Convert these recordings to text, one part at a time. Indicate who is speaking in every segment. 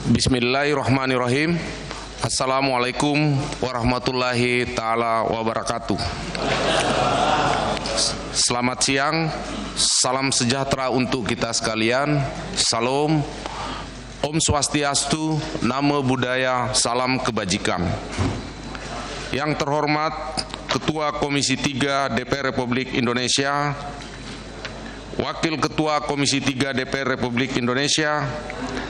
Speaker 1: Bismillahirrahmanirrahim. Assalamualaikum warahmatullahi ta'ala wabarakatuh. Selamat siang, salam sejahtera untuk kita sekalian. Salam, Om Swastiastu, Namo Buddhaya, salam kebajikan. Yang terhormat Ketua Komisi 3 DPR Republik Indonesia, Wakil Ketua Komisi 3 DPR Republik Indonesia,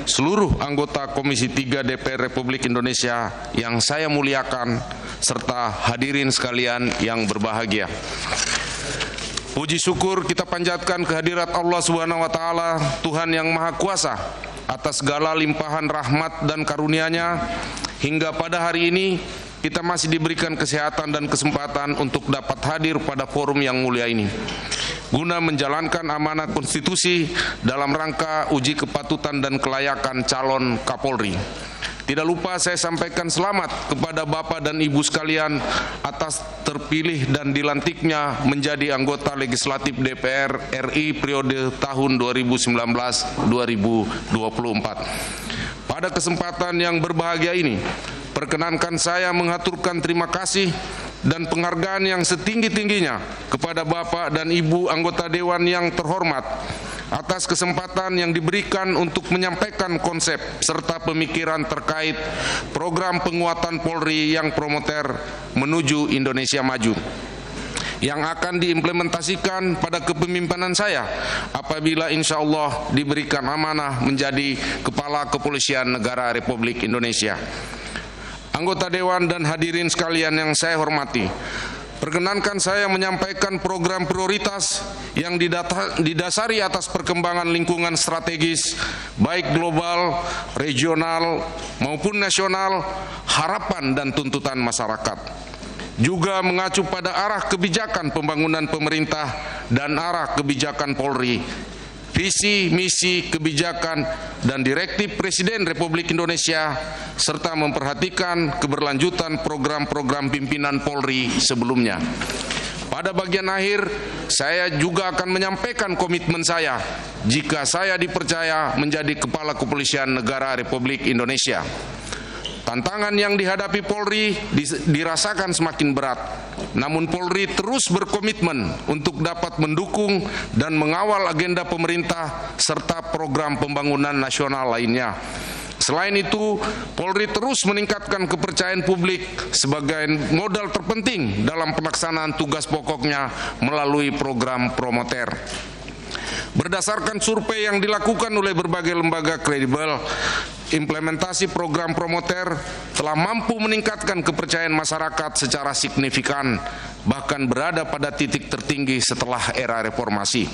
Speaker 1: seluruh anggota Komisi 3 DPR Republik Indonesia yang saya muliakan, serta hadirin sekalian yang berbahagia. Puji syukur kita panjatkan kehadirat Allah Subhanahu wa Ta'ala, Tuhan yang Maha Kuasa, atas segala limpahan rahmat dan karunia-Nya, hingga pada hari ini kita masih diberikan kesehatan dan kesempatan untuk dapat hadir pada forum yang mulia ini, guna menjalankan amanat konstitusi dalam rangka uji kepatutan dan kelayakan calon Kapolri. Tidak lupa saya sampaikan selamat kepada Bapak dan Ibu sekalian atas terpilih dan dilantiknya menjadi anggota legislatif DPR RI periode tahun 2019-2024. Pada kesempatan yang berbahagia ini, perkenankan saya mengaturkan terima kasih dan penghargaan yang setinggi-tingginya kepada Bapak dan Ibu anggota Dewan yang terhormat atas kesempatan yang diberikan untuk menyampaikan konsep serta pemikiran terkait program penguatan Polri yang promoter menuju Indonesia Maju, yang akan diimplementasikan pada kepemimpinan saya apabila insya Allah diberikan amanah menjadi Kepala Kepolisian Negara Republik Indonesia. Anggota Dewan dan hadirin sekalian yang saya hormati, perkenankan saya menyampaikan program prioritas yang didasari atas perkembangan lingkungan strategis, baik global, regional, maupun nasional, harapan dan tuntutan masyarakat. Juga mengacu pada arah kebijakan pembangunan pemerintah dan arah kebijakan Polri, visi, misi, kebijakan, dan direktif Presiden Republik Indonesia, serta memperhatikan keberlanjutan program-program pimpinan Polri sebelumnya. Pada bagian akhir, saya juga akan menyampaikan komitmen saya jika saya dipercaya menjadi Kepala Kepolisian Negara Republik Indonesia. Tantangan yang dihadapi Polri dirasakan semakin berat, namun Polri terus berkomitmen untuk dapat mendukung dan mengawal agenda pemerintah serta program pembangunan nasional lainnya. Selain itu, Polri terus meningkatkan kepercayaan publik sebagai modal terpenting dalam pelaksanaan tugas pokoknya melalui program promoter. Berdasarkan survei yang dilakukan oleh berbagai lembaga kredibel, implementasi program promoter telah mampu meningkatkan kepercayaan masyarakat secara signifikan, bahkan berada pada titik tertinggi setelah era reformasi.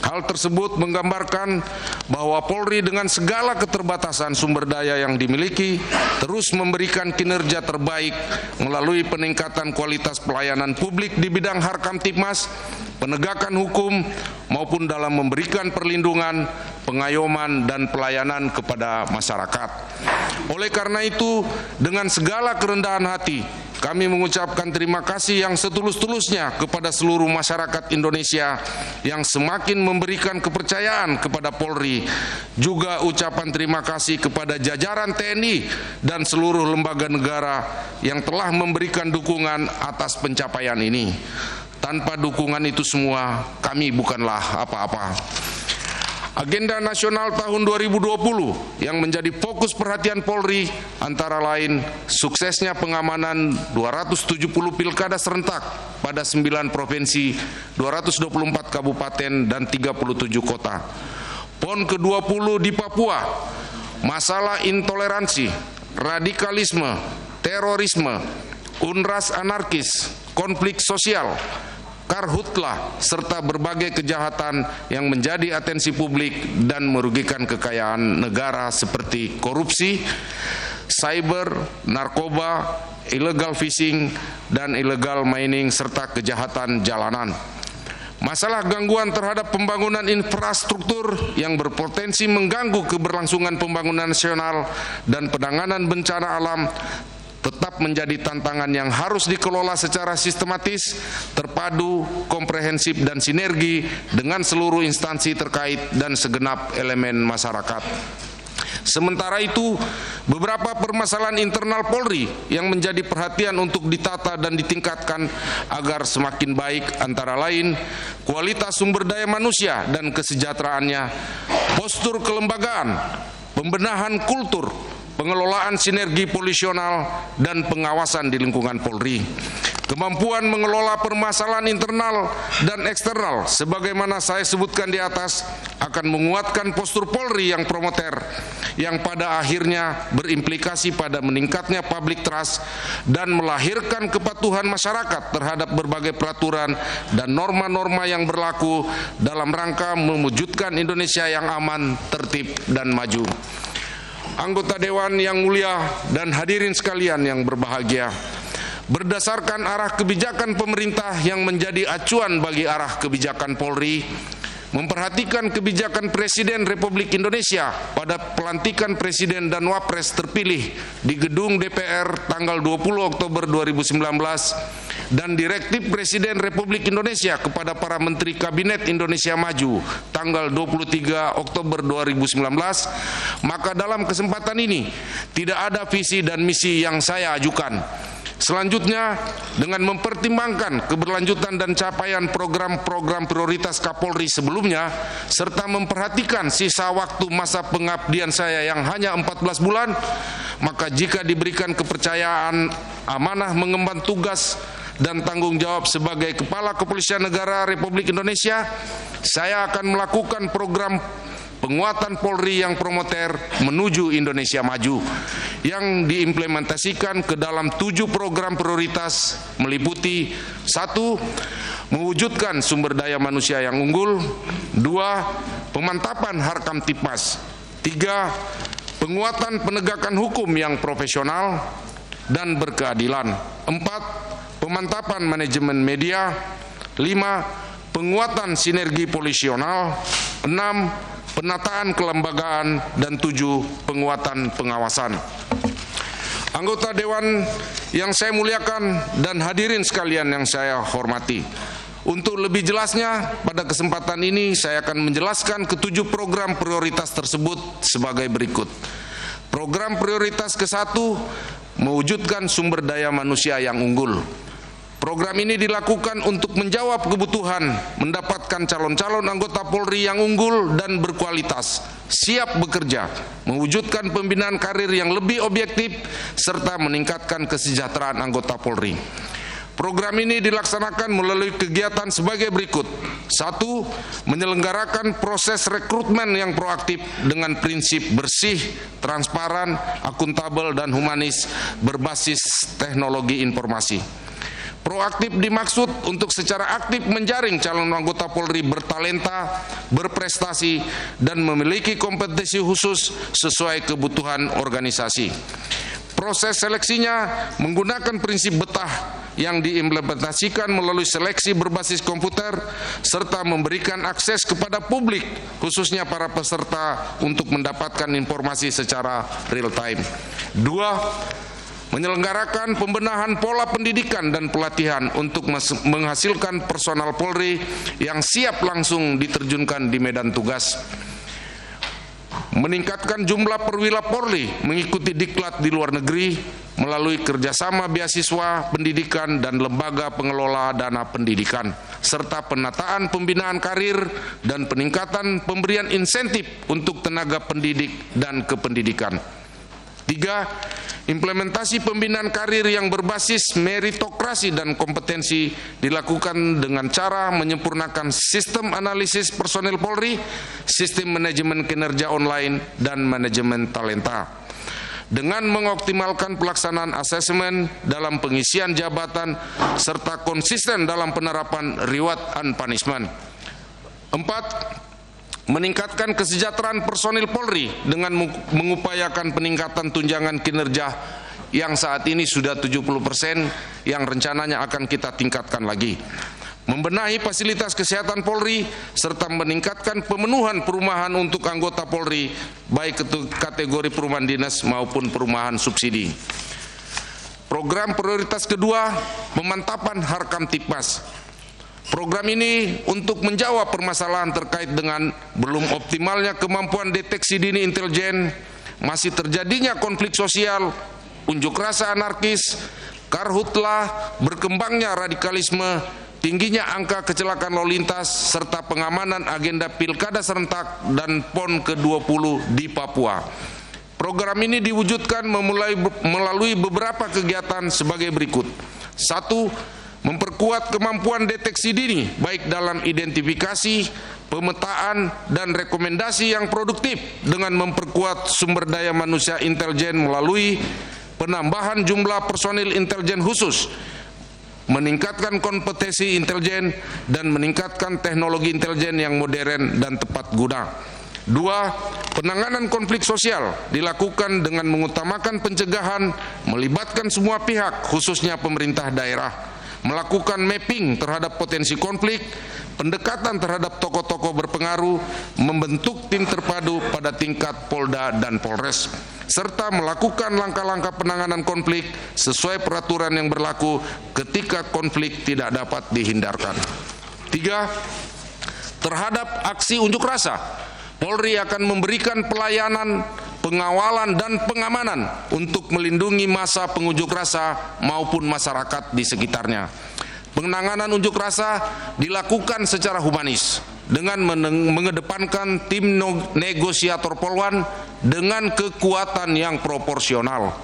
Speaker 1: Hal tersebut menggambarkan bahwa Polri dengan segala keterbatasan sumber daya yang dimiliki terus memberikan kinerja terbaik melalui peningkatan kualitas pelayanan publik di bidang Harkamtibmas, penegakan hukum, maupun dalam memberikan perlindungan, pengayoman, dan pelayanan kepada masyarakat. Oleh karena itu, dengan segala kerendahan hati, kami mengucapkan terima kasih yang setulus-tulusnya kepada seluruh masyarakat Indonesia yang semakin memberikan kepercayaan kepada Polri. Juga ucapan terima kasih kepada jajaran TNI dan seluruh lembaga negara yang telah memberikan dukungan atas pencapaian ini. Tanpa dukungan itu semua, kami bukanlah apa-apa. Agenda nasional tahun 2020 yang menjadi fokus perhatian Polri antara lain suksesnya pengamanan 270 pilkada serentak pada 9 provinsi, 224 kabupaten, dan 37 kota. PON ke-20 di Papua, masalah intoleransi, radikalisme, terorisme, unras anarkis, konflik sosial, karhutlah, serta berbagai kejahatan yang menjadi atensi publik dan merugikan kekayaan negara seperti korupsi, cyber, narkoba, illegal fishing, dan illegal mining, serta kejahatan jalanan. Masalah gangguan terhadap pembangunan infrastruktur yang berpotensi mengganggu keberlangsungan pembangunan nasional dan penanganan bencana alam tetap menjadi tantangan yang harus dikelola secara sistematis, terpadu, komprehensif, dan sinergi dengan seluruh instansi terkait dan segenap elemen masyarakat. Sementara itu, beberapa permasalahan internal Polri yang menjadi perhatian untuk ditata dan ditingkatkan agar semakin baik antara lain kualitas sumber daya manusia dan kesejahteraannya, postur kelembagaan, pembenahan kultur, pengelolaan sinergi polisional, dan pengawasan di lingkungan Polri. Kemampuan mengelola permasalahan internal dan eksternal sebagaimana saya sebutkan di atas akan menguatkan postur Polri yang promoter, yang pada akhirnya berimplikasi pada meningkatnya public trust dan melahirkan kepatuhan masyarakat terhadap berbagai peraturan dan norma-norma yang berlaku dalam rangka mewujudkan Indonesia yang aman, tertib, dan maju. Anggota Dewan yang mulia dan hadirin sekalian yang berbahagia, berdasarkan arah kebijakan pemerintah yang menjadi acuan bagi arah kebijakan Polri, memperhatikan kebijakan Presiden Republik Indonesia pada pelantikan Presiden dan Wapres terpilih di Gedung DPR tanggal 20 Oktober 2019 dan Direktif Presiden Republik Indonesia kepada para Menteri Kabinet Indonesia Maju tanggal 23 Oktober 2019, maka dalam kesempatan ini tidak ada visi dan misi yang saya ajukan. Selanjutnya, dengan mempertimbangkan keberlanjutan dan capaian program-program prioritas Kapolri sebelumnya, serta memperhatikan sisa waktu masa pengabdian saya yang hanya 14 bulan, maka jika diberikan kepercayaan amanah mengemban tugas dan tanggung jawab sebagai Kepala Kepolisian Negara Republik Indonesia, saya akan melakukan program penguatan Polri yang promoter menuju Indonesia Maju yang diimplementasikan ke dalam 7 program prioritas meliputi 1. Mewujudkan sumber daya manusia yang unggul. 2. Pemantapan Harkamtipmas. 3. Penguatan penegakan hukum yang profesional dan berkeadilan. 4. Pemantapan manajemen media. 5. Penguatan sinergi polisional. 6. Penataan kelembagaan, dan 7. Penguatan pengawasan. Anggota Dewan yang saya muliakan dan hadirin sekalian yang saya hormati, untuk lebih jelasnya pada kesempatan ini saya akan menjelaskan ke-7 program prioritas tersebut sebagai berikut. Program prioritas ke-1, mewujudkan sumber daya manusia yang unggul. Program ini dilakukan untuk menjawab kebutuhan mendapatkan calon-calon anggota Polri yang unggul dan berkualitas, siap bekerja, mewujudkan pembinaan karir yang lebih objektif, serta meningkatkan kesejahteraan anggota Polri. Program ini dilaksanakan melalui kegiatan sebagai berikut. 1. Menyelenggarakan proses rekrutmen yang proaktif dengan prinsip bersih, transparan, akuntabel, dan humanis berbasis teknologi informasi. Proaktif dimaksud untuk secara aktif menjaring calon anggota Polri bertalenta, berprestasi, dan memiliki kompetensi khusus sesuai kebutuhan organisasi. Proses seleksinya menggunakan prinsip betah yang diimplementasikan melalui seleksi berbasis komputer serta memberikan akses kepada publik, khususnya para peserta, untuk mendapatkan informasi secara real time. 2. Menyelenggarakan pembenahan pola pendidikan dan pelatihan untuk menghasilkan personal Polri yang siap langsung diterjunkan di medan tugas. Meningkatkan jumlah perwira Polri mengikuti diklat di luar negeri melalui kerjasama beasiswa pendidikan dan lembaga pengelola dana pendidikan, serta penataan pembinaan karir dan peningkatan pemberian insentif untuk tenaga pendidik dan kependidikan. 3. Implementasi pembinaan karir yang berbasis meritokrasi dan kompetensi dilakukan dengan cara menyempurnakan sistem analisis personel Polri, sistem manajemen kinerja online, dan manajemen talenta. Dengan mengoptimalkan pelaksanaan asesmen dalam pengisian jabatan serta konsisten dalam penerapan reward and punishment. 4. Meningkatkan kesejahteraan personil Polri dengan mengupayakan peningkatan tunjangan kinerja yang saat ini sudah 70%, yang rencananya akan kita tingkatkan lagi. Membenahi fasilitas kesehatan Polri serta meningkatkan pemenuhan perumahan untuk anggota Polri, baik itu kategori perumahan dinas maupun perumahan subsidi. Program prioritas kedua, pemantapan Harkamtipmas. Program ini untuk menjawab permasalahan terkait dengan belum optimalnya kemampuan deteksi dini intelijen, masih terjadinya konflik sosial, unjuk rasa anarkis, karhutlah, berkembangnya radikalisme, tingginya angka kecelakaan lalu lintas, serta pengamanan agenda pilkada serentak dan PON ke-20 di Papua. Program ini diwujudkan melalui beberapa kegiatan sebagai berikut. 1. Memperkuat kemampuan deteksi dini, baik dalam identifikasi, pemetaan, dan rekomendasi yang produktif dengan memperkuat sumber daya manusia intelijen melalui penambahan jumlah personil intelijen khusus, meningkatkan kompetensi intelijen, dan meningkatkan teknologi intelijen yang modern dan tepat guna. 2. Penanganan konflik sosial dilakukan dengan mengutamakan pencegahan, melibatkan semua pihak, khususnya pemerintah daerah, melakukan mapping terhadap potensi konflik, pendekatan terhadap tokoh-tokoh berpengaruh, membentuk tim terpadu pada tingkat Polda dan Polres, serta melakukan langkah-langkah penanganan konflik sesuai peraturan yang berlaku ketika konflik tidak dapat dihindarkan. 3. Terhadap aksi unjuk rasa, Polri akan memberikan pelayanan, pengawalan, dan pengamanan untuk melindungi massa pengunjuk rasa maupun masyarakat di sekitarnya. Penanganan unjuk rasa dilakukan secara humanis dengan mengedepankan tim negosiator Polwan dengan kekuatan yang proporsional.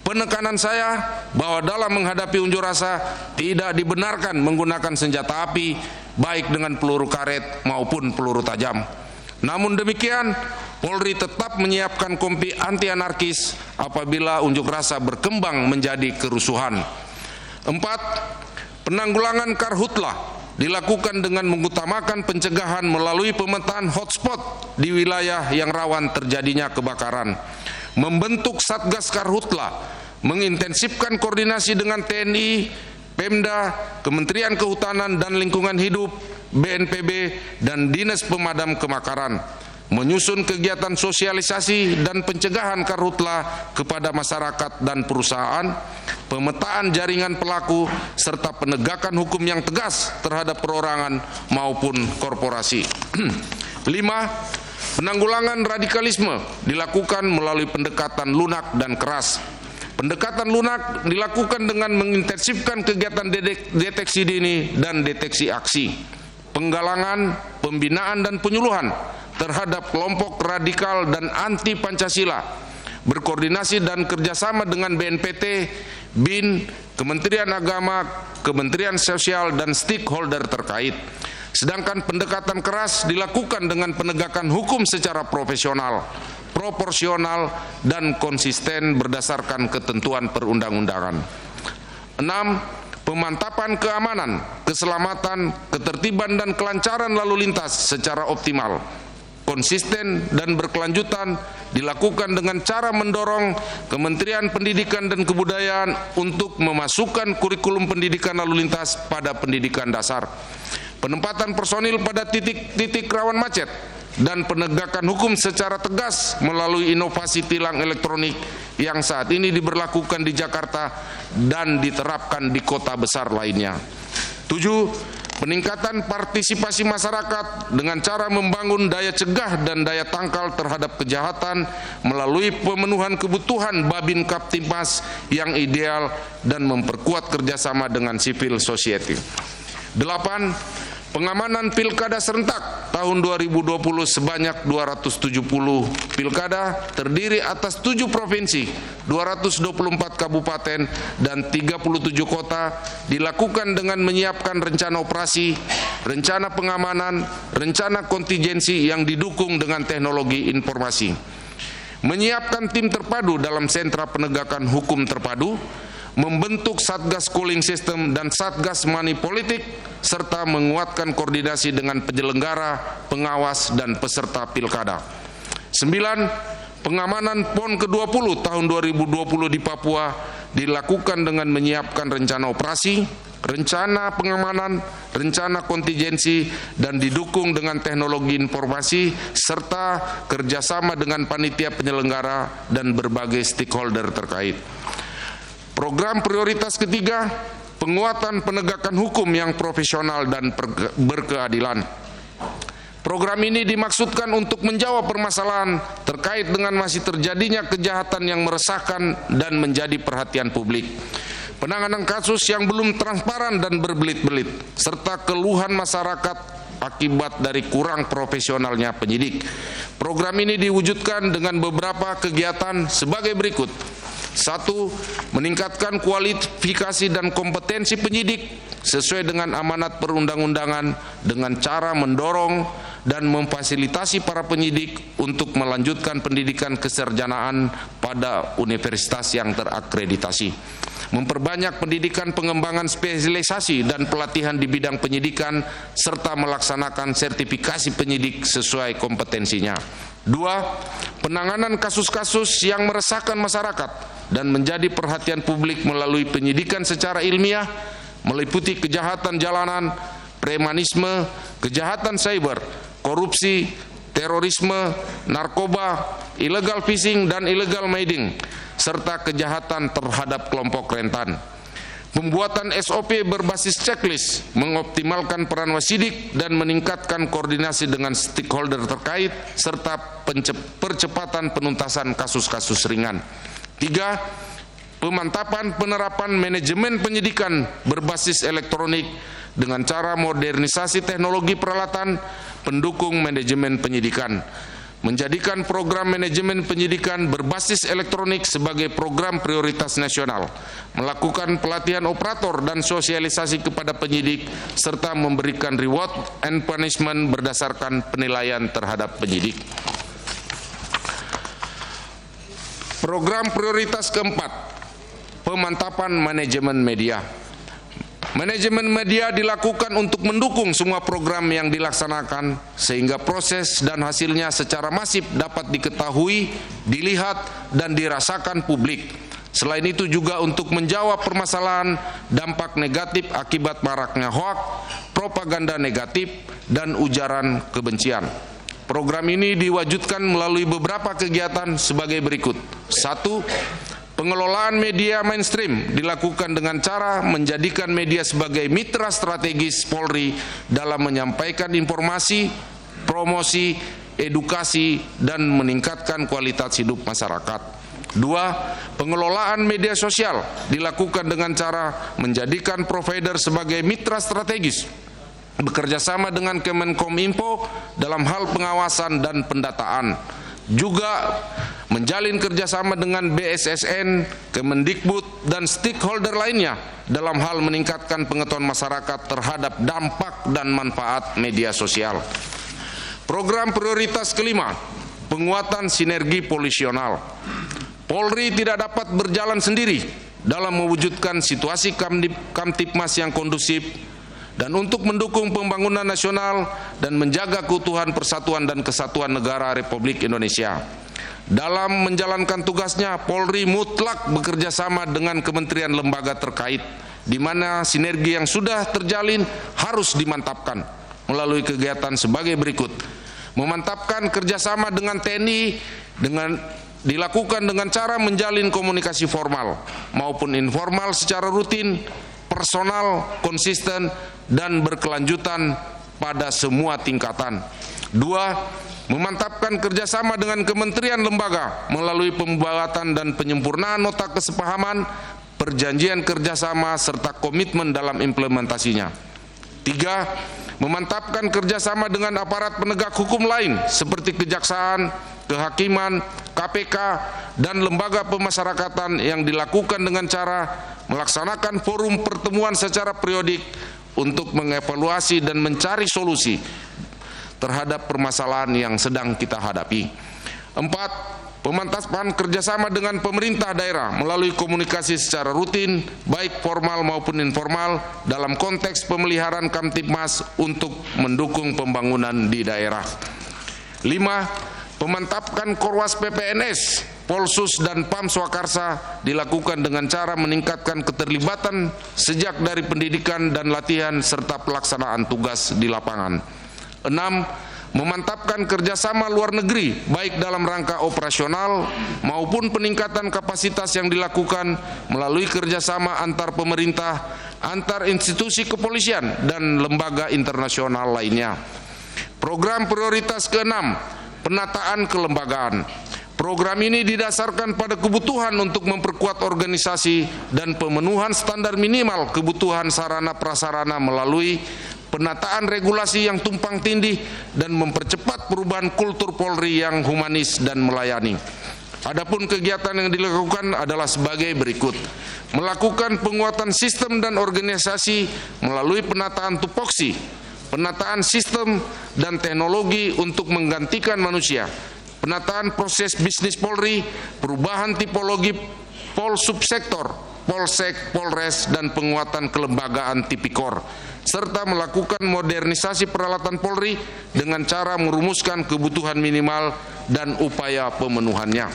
Speaker 1: Penekanan saya bahwa dalam menghadapi unjuk rasa tidak dibenarkan menggunakan senjata api, baik dengan peluru karet maupun peluru tajam. Namun demikian, Polri tetap menyiapkan kompi anti anarkis apabila unjuk rasa berkembang menjadi kerusuhan. 4. Penanggulangan karhutlah dilakukan dengan mengutamakan pencegahan melalui pemetaan hotspot di wilayah yang rawan terjadinya kebakaran. Membentuk Satgas Karhutlah, mengintensifkan koordinasi dengan TNI, Pemda, Kementerian Kehutanan dan Lingkungan Hidup, BNPB, dan Dinas Pemadam Kebakaran, menyusun kegiatan sosialisasi dan pencegahan karhutlah kepada masyarakat dan perusahaan, pemetaan jaringan pelaku, serta penegakan hukum yang tegas terhadap perorangan maupun korporasi. 5. Penanggulangan radikalisme dilakukan melalui pendekatan lunak dan keras. Pendekatan lunak dilakukan dengan mengintensifkan kegiatan deteksi dini dan deteksi aksi, penggalangan, pembinaan, dan penyuluhan terhadap kelompok radikal dan anti Pancasila, berkoordinasi dan kerjasama dengan BNPT, BIN, Kementerian Agama, Kementerian Sosial, dan stakeholder terkait. Sedangkan pendekatan keras dilakukan dengan penegakan hukum secara profesional, proporsional, dan konsisten berdasarkan ketentuan perundang-undangan. 6. Pemantapan keamanan, keselamatan, ketertiban, dan kelancaran lalu lintas secara optimal, konsisten, dan berkelanjutan dilakukan dengan cara mendorong Kementerian Pendidikan dan Kebudayaan untuk memasukkan kurikulum pendidikan lalu lintas pada pendidikan dasar, penempatan personil pada titik-titik rawan macet, dan penegakan hukum secara tegas melalui inovasi tilang elektronik yang saat ini diberlakukan di Jakarta dan diterapkan di kota besar lainnya. 7. Peningkatan partisipasi masyarakat dengan cara membangun daya cegah dan daya tangkal terhadap kejahatan melalui pemenuhan kebutuhan Babin Kaptimas yang ideal dan memperkuat kerjasama dengan civil society. 8. Pengamanan pilkada serentak tahun 2020 sebanyak 270 pilkada terdiri atas 7 provinsi, 224 kabupaten, dan 37 kota dilakukan dengan menyiapkan rencana operasi, rencana pengamanan, rencana kontingensi yang didukung dengan teknologi informasi. Menyiapkan tim terpadu dalam sentra penegakan hukum terpadu, membentuk Satgas Cooling System dan Satgas Money Politik, serta menguatkan koordinasi dengan penyelenggara, pengawas, dan peserta pilkada. 9. Pengamanan PON ke-20 tahun 2020 di Papua dilakukan dengan menyiapkan rencana operasi, rencana pengamanan, rencana kontingensi, dan didukung dengan teknologi informasi, serta kerjasama dengan panitia penyelenggara dan berbagai stakeholder terkait. Program prioritas ketiga, penguatan penegakan hukum yang profesional dan berkeadilan. Program ini dimaksudkan untuk menjawab permasalahan terkait dengan masih terjadinya kejahatan yang meresahkan dan menjadi perhatian publik, penanganan kasus yang belum transparan dan berbelit-belit, serta keluhan masyarakat akibat dari kurang profesionalnya penyidik. Program ini diwujudkan dengan beberapa kegiatan sebagai berikut. 1. Meningkatkan kualifikasi dan kompetensi penyidik sesuai dengan amanat perundang-undangan dengan cara mendorong dan memfasilitasi para penyidik untuk melanjutkan pendidikan kesarjanaan pada universitas yang terakreditasi. Memperbanyak pendidikan pengembangan spesialisasi dan pelatihan di bidang penyidikan serta melaksanakan sertifikasi penyidik sesuai kompetensinya. 2. Penanganan kasus-kasus yang meresahkan masyarakat dan menjadi perhatian publik melalui penyidikan secara ilmiah, meliputi kejahatan jalanan, premanisme, kejahatan cyber, korupsi, terorisme, narkoba, illegal fishing dan illegal mining, serta kejahatan terhadap kelompok rentan. Pembuatan SOP berbasis checklist, mengoptimalkan peran wasidik dan meningkatkan koordinasi dengan stakeholder terkait, serta percepatan penuntasan kasus-kasus ringan. 3. Pemantapan penerapan manajemen penyidikan berbasis elektronik dengan cara modernisasi teknologi peralatan pendukung manajemen penyidikan. Menjadikan program manajemen penyidikan berbasis elektronik sebagai program prioritas nasional, melakukan pelatihan operator dan sosialisasi kepada penyidik, serta memberikan reward and punishment berdasarkan penilaian terhadap penyidik. Program prioritas keempat, pemantapan manajemen media. Manajemen media dilakukan untuk mendukung semua program yang dilaksanakan sehingga proses dan hasilnya secara masif dapat diketahui, dilihat, dan dirasakan publik. Selain itu juga untuk menjawab permasalahan dampak negatif akibat maraknya hoaks, propaganda negatif, dan ujaran kebencian. Program ini diwujudkan melalui beberapa kegiatan sebagai berikut. 1. Pengelolaan media mainstream dilakukan dengan cara menjadikan media sebagai mitra strategis Polri dalam menyampaikan informasi, promosi, edukasi, dan meningkatkan kualitas hidup masyarakat. 2. Pengelolaan media sosial dilakukan dengan cara menjadikan provider sebagai mitra strategis, bekerjasama dengan Kemenkominfo dalam hal pengawasan dan pendataan. Juga menjalin kerjasama dengan BSSN, Kemendikbud, dan stakeholder lainnya dalam hal meningkatkan pengetahuan masyarakat terhadap dampak dan manfaat media sosial. Program prioritas kelima, penguatan sinergi polisional. Polri tidak dapat berjalan sendiri dalam mewujudkan situasi Kamtipmas yang kondusif dan untuk mendukung pembangunan nasional dan menjaga keutuhan persatuan dan kesatuan negara Republik Indonesia. Dalam menjalankan tugasnya, Polri mutlak bekerja sama dengan kementerian lembaga terkait, di mana sinergi yang sudah terjalin harus dimantapkan melalui kegiatan sebagai berikut. Memantapkan kerjasama dengan TNI dilakukan dengan cara menjalin komunikasi formal maupun informal secara rutin, personal, konsisten, dan berkelanjutan pada semua tingkatan. 2. Memantapkan kerjasama dengan kementerian lembaga melalui pembuatan dan penyempurnaan nota kesepahaman, perjanjian kerjasama, serta komitmen dalam implementasinya. 3. Memantapkan kerjasama dengan aparat penegak hukum lain seperti kejaksaan, kehakiman, KPK, dan lembaga pemasyarakatan yang dilakukan dengan cara melaksanakan forum pertemuan secara periodik untuk mengevaluasi dan mencari solusi terhadap permasalahan yang sedang kita hadapi. 4. Pemantapan kerjasama dengan pemerintah daerah melalui komunikasi secara rutin, baik formal maupun informal, dalam konteks pemeliharaan Kamtipmas untuk mendukung pembangunan di daerah. 5. Pemantapkan Korwas PPNS, Polsus, dan Pam Swakarsa dilakukan dengan cara meningkatkan keterlibatan sejak dari pendidikan dan latihan serta pelaksanaan tugas di lapangan. 6. Memantapkan kerjasama luar negeri baik dalam rangka operasional maupun peningkatan kapasitas yang dilakukan melalui kerjasama antar pemerintah, antar institusi kepolisian, dan lembaga internasional lainnya. Program prioritas ke-6, penataan kelembagaan. Program ini didasarkan pada kebutuhan untuk memperkuat organisasi dan pemenuhan standar minimal kebutuhan sarana prasarana melalui penataan regulasi yang tumpang tindih dan mempercepat perubahan kultur Polri yang humanis dan melayani. Adapun kegiatan yang dilakukan adalah sebagai berikut. Melakukan penguatan sistem dan organisasi melalui penataan tupoksi, penataan sistem dan teknologi untuk menggantikan manusia, penataan proses bisnis Polri, perubahan tipologi pol subsektor, polsek, polres, dan penguatan kelembagaan tipikor, serta melakukan modernisasi peralatan Polri dengan cara merumuskan kebutuhan minimal dan upaya pemenuhannya.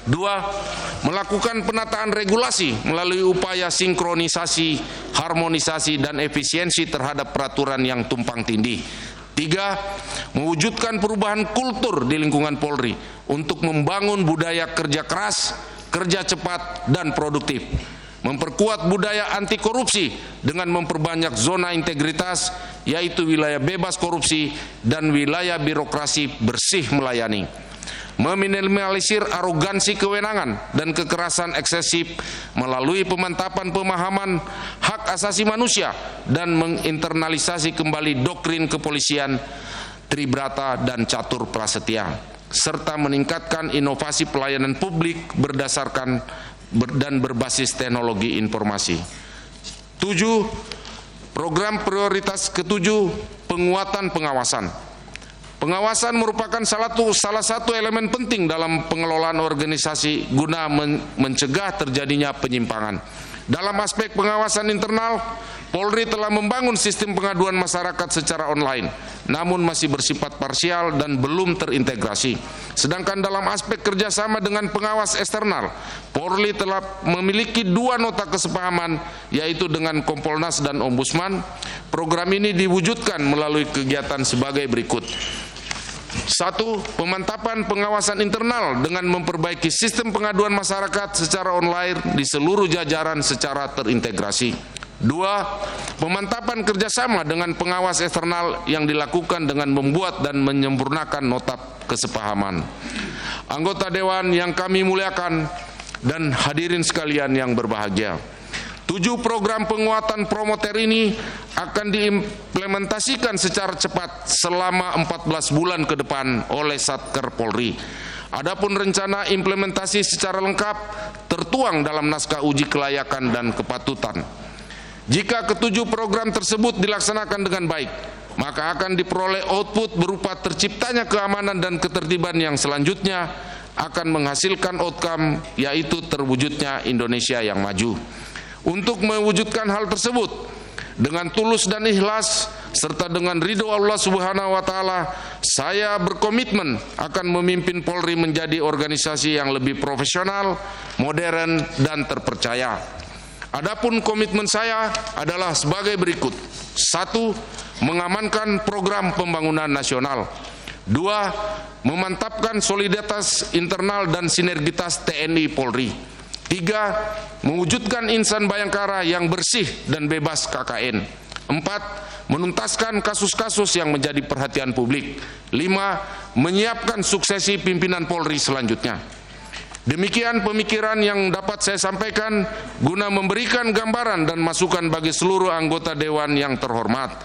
Speaker 1: 2. Melakukan penataan regulasi melalui upaya sinkronisasi, harmonisasi, dan efisiensi terhadap peraturan yang tumpang tindih. 3. Mewujudkan perubahan kultur di lingkungan Polri untuk membangun budaya kerja keras, kerja cepat, dan produktif. Memperkuat budaya anti korupsi dengan memperbanyak zona integritas, yaitu wilayah bebas korupsi dan wilayah birokrasi bersih melayani. Meminimalisir arogansi kewenangan dan kekerasan eksesif melalui pemantapan pemahaman hak asasi manusia dan menginternalisasi kembali doktrin kepolisian Tribrata dan Catur Prasetya, serta meningkatkan inovasi pelayanan publik berdasarkan dan berbasis teknologi informasi. 7. Program prioritas ke-7, penguatan pengawasan. Pengawasan merupakan salah satu elemen penting dalam pengelolaan organisasi guna mencegah terjadinya penyimpangan. Dalam aspek pengawasan internal, Polri telah membangun sistem pengaduan masyarakat secara online, namun masih bersifat parsial dan belum terintegrasi. Sedangkan dalam aspek kerjasama dengan pengawas eksternal, Polri telah memiliki 2 nota kesepahaman, yaitu dengan Kompolnas dan Ombudsman. Program ini diwujudkan melalui kegiatan sebagai berikut. 1. Pemantapan pengawasan internal dengan memperbaiki sistem pengaduan masyarakat secara online di seluruh jajaran secara terintegrasi. 2. Pemantapan kerjasama dengan pengawas eksternal yang dilakukan dengan membuat dan menyempurnakan nota kesepahaman. Anggota Dewan yang kami muliakan dan hadirin sekalian yang berbahagia, 7 program penguatan promoter ini akan diimplementasikan secara cepat selama 14 bulan ke depan oleh Satker Polri. Adapun rencana implementasi secara lengkap tertuang dalam naskah uji kelayakan dan kepatutan. Jika ke-7 program tersebut dilaksanakan dengan baik, maka akan diperoleh output berupa terciptanya keamanan dan ketertiban yang selanjutnya akan menghasilkan outcome, yaitu terwujudnya Indonesia yang maju. Untuk mewujudkan hal tersebut dengan tulus dan ikhlas serta dengan ridho Allah Subhanahu wa taala, saya berkomitmen akan memimpin Polri menjadi organisasi yang lebih profesional, modern, dan terpercaya. Adapun komitmen saya adalah sebagai berikut. 1. Mengamankan program pembangunan nasional. 2. Memantapkan soliditas internal dan sinergitas TNI Polri. 3. Mewujudkan insan Bayangkara yang bersih dan bebas KKN. 4. Menuntaskan kasus-kasus yang menjadi perhatian publik. 5. Menyiapkan suksesi pimpinan Polri selanjutnya. Demikian pemikiran yang dapat saya sampaikan guna memberikan gambaran dan masukan bagi seluruh anggota Dewan yang terhormat.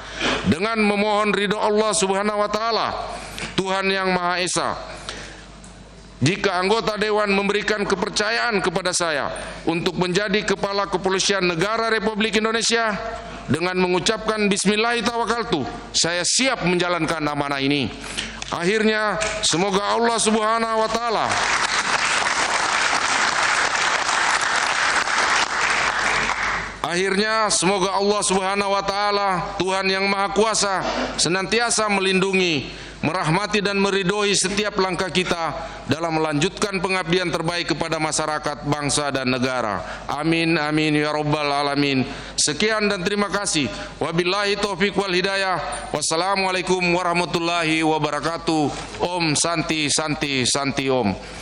Speaker 1: Dengan memohon ridho Allah Subhanahu wa taala, Tuhan yang Maha Esa, jika anggota Dewan memberikan kepercayaan kepada saya untuk menjadi Kepala Kepolisian Negara Republik Indonesia, dengan mengucapkan Bismillahirrahmanirrahim, saya siap menjalankan amanah ini. Akhirnya, semoga Allah Subhanahu wa taala Tuhan yang Maha Kuasa senantiasa melindungi, merahmati dan meridhoi setiap langkah kita dalam melanjutkan pengabdian terbaik kepada masyarakat, bangsa dan negara. Amin amin ya rabbal alamin. Sekian dan terima kasih. Wabillahi taufiq wal hidayah. Wassalamualaikum warahmatullahi wabarakatuh. Om Santi Santi Santi Om.